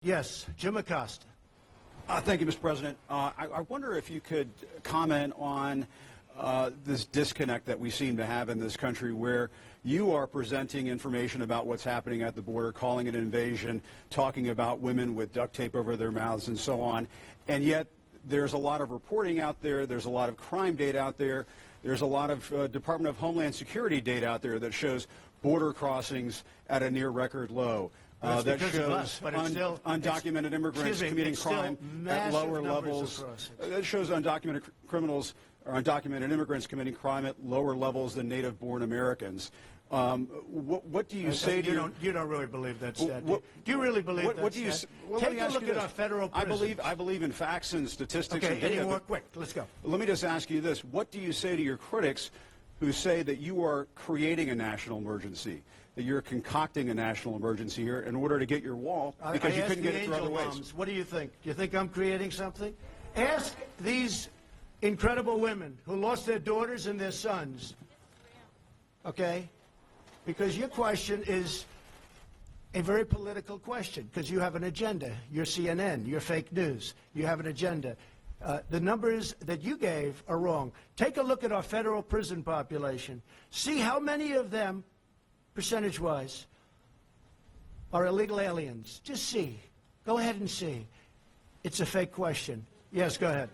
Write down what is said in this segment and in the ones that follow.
Yes, Jim Acosta. Thank you, Mr. President. I wonder if you could comment on this disconnect that we seem to have in this country where you are presenting information about what's happening at the border, calling it an invasion, talking about women with duct tape over their mouths and so on, and yet there's a lot of reporting out there, there's a lot of crime data out there, there's a lot of Department of Homeland Security data out there that shows border crossings at a near record low. That shows undocumented immigrants committing crime at lower levels. That shows undocumented criminals or undocumented immigrants committing crime at lower levels than native-born Americans. What do you say to you don't really believe that stat? Do you really believe that? What do you? Well, Take a look at our federal prisons. I believe in facts and statistics. Okay, and data, any more? Quick, let's go. Let me just ask you this: what do you say to your critics who say that you are creating a national emergency, that you're concocting a national emergency here in order to get your wall because you couldn't get it through other ways? What do you think? Do you think I'm creating something? Ask these incredible women who lost their daughters and their sons, okay? Because your question is a very political question, because you have an agenda. You're CNN, you're fake news. You have an agenda. The numbers that you gave are wrong. Take a look at our federal prison population. See how many of them, percentage-wise, are illegal aliens. Just see. Go ahead and see. It's a fake question. Yes, go ahead.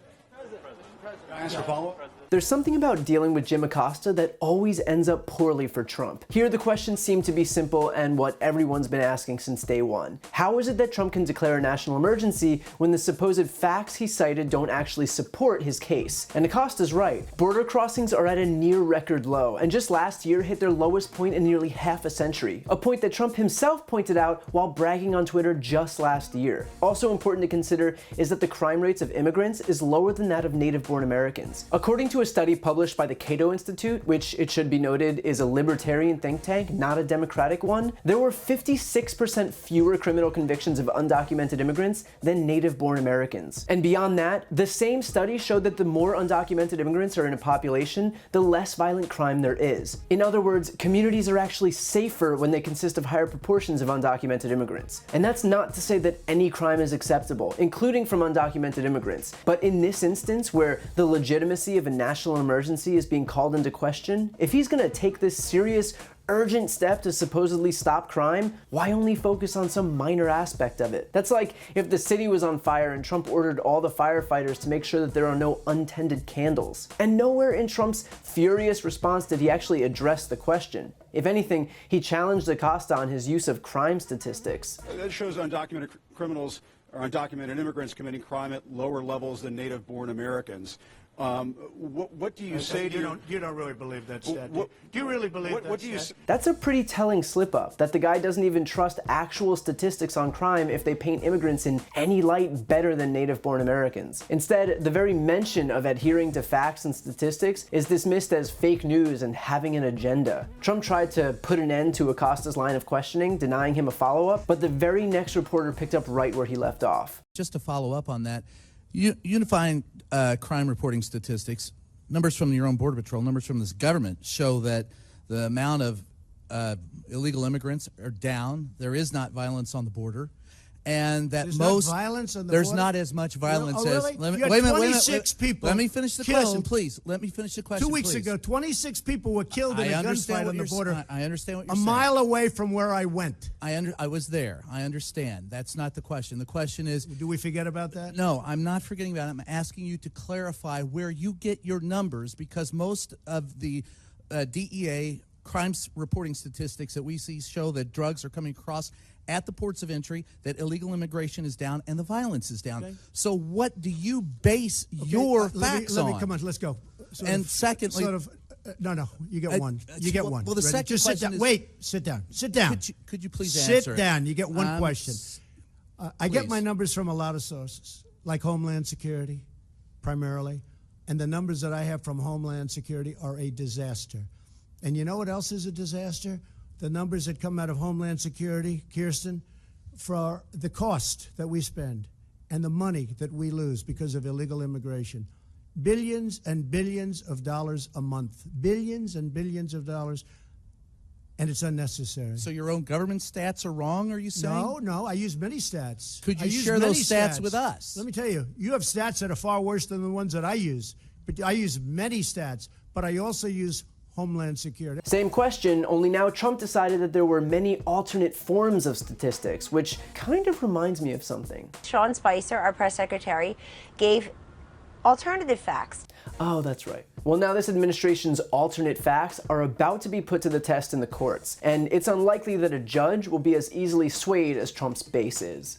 Can I ask a follow-up? There's something about dealing with Jim Acosta that always ends up poorly for Trump. Here the questions seem to be simple and what everyone's been asking since day one. How is it that Trump can declare a national emergency when the supposed facts he cited don't actually support his case? And Acosta's right. Border crossings are at a near record low, and just last year hit their lowest point in nearly half a century. A point that Trump himself pointed out while bragging on Twitter just last year. Also important to consider is that the crime rates of immigrants is lower than that of native-born Americans. According to a study published by the Cato Institute, which it should be noted is a libertarian think tank, not a democratic one, there were 56% fewer criminal convictions of undocumented immigrants than native-born Americans. And beyond that, the same study showed that the more undocumented immigrants are in a population, the less violent crime there is. In other words, communities are actually safer when they consist of higher proportions of undocumented immigrants. And that's not to say that any crime is acceptable, including from undocumented immigrants. But in this instance, where the legitimacy of a national emergency is being called into question, if he's gonna take this serious, urgent step to supposedly stop crime, why only focus on some minor aspect of it? That's like if the city was on fire and Trump ordered all the firefighters to make sure that there are no untended candles. And nowhere in Trump's furious response did he actually address the question. If anything, he challenged Acosta on his use of crime statistics. That shows undocumented criminals or undocumented immigrants committing crime at lower levels than native-born Americans. What do you say to you don't really believe that stat? Do you really believe that stat? That's a pretty telling slip-up, that the guy doesn't even trust actual statistics on crime if they paint immigrants in any light better than native-born Americans. Instead, the very mention of adhering to facts and statistics is dismissed as fake news and having an agenda. Trump tried to put an end to Acosta's line of questioning, denying him a follow-up, but the very next reporter picked up right where he left off. Just to follow up on that, unifying crime reporting statistics, numbers from your own Border Patrol, numbers from this government show that the amount of illegal immigrants are down. There is not violence on the border. And that there's most violence on the there's border? not as much violence really? as Wait a minute, wait a minute. People let me finish the question, please. Let me finish the question. 2 weeks ago, 26 people were killed in a gunfight on the border. I understand what you're saying. A mile away from where I went. I was there. I understand. That's not the question. The question is, do we forget about that? No, I'm not forgetting about it. I'm asking you to clarify where you get your numbers, because most of the DEA crime reporting statistics that we see show that drugs are coming across at the ports of entry, that illegal immigration is down, and the violence is down. Okay. So what do you base your facts on? Come on, let's go. Secondly... No, you get one. You get one. Well, the second Just sit down. Wait, sit down. Sit down. Could you please answer? Sit down. You get one question. I get my numbers from a lot of sources, like Homeland Security, primarily. And the numbers that I have from Homeland Security are a disaster. And you know what else is a disaster? The numbers that come out of Homeland Security, Kirsten, for the cost that we spend and the money that we lose because of illegal immigration. Billions and billions of dollars a month. Billions and billions of dollars. and it's unnecessary. So your own government stats are wrong, are you saying? No, I use many stats. Could you I use share many those stats with us? Let me tell you, you have stats that are far worse than the ones that I use. But I use many stats, but I also use Homeland Security. Same question, only now Trump decided that there were many alternate forms of statistics, which kind of reminds me of something. Sean Spicer, our press secretary, gave alternative facts. Oh, that's right. Well, now this administration's alternate facts are about to be put to the test in the courts, and it's unlikely that a judge will be as easily swayed as Trump's base is.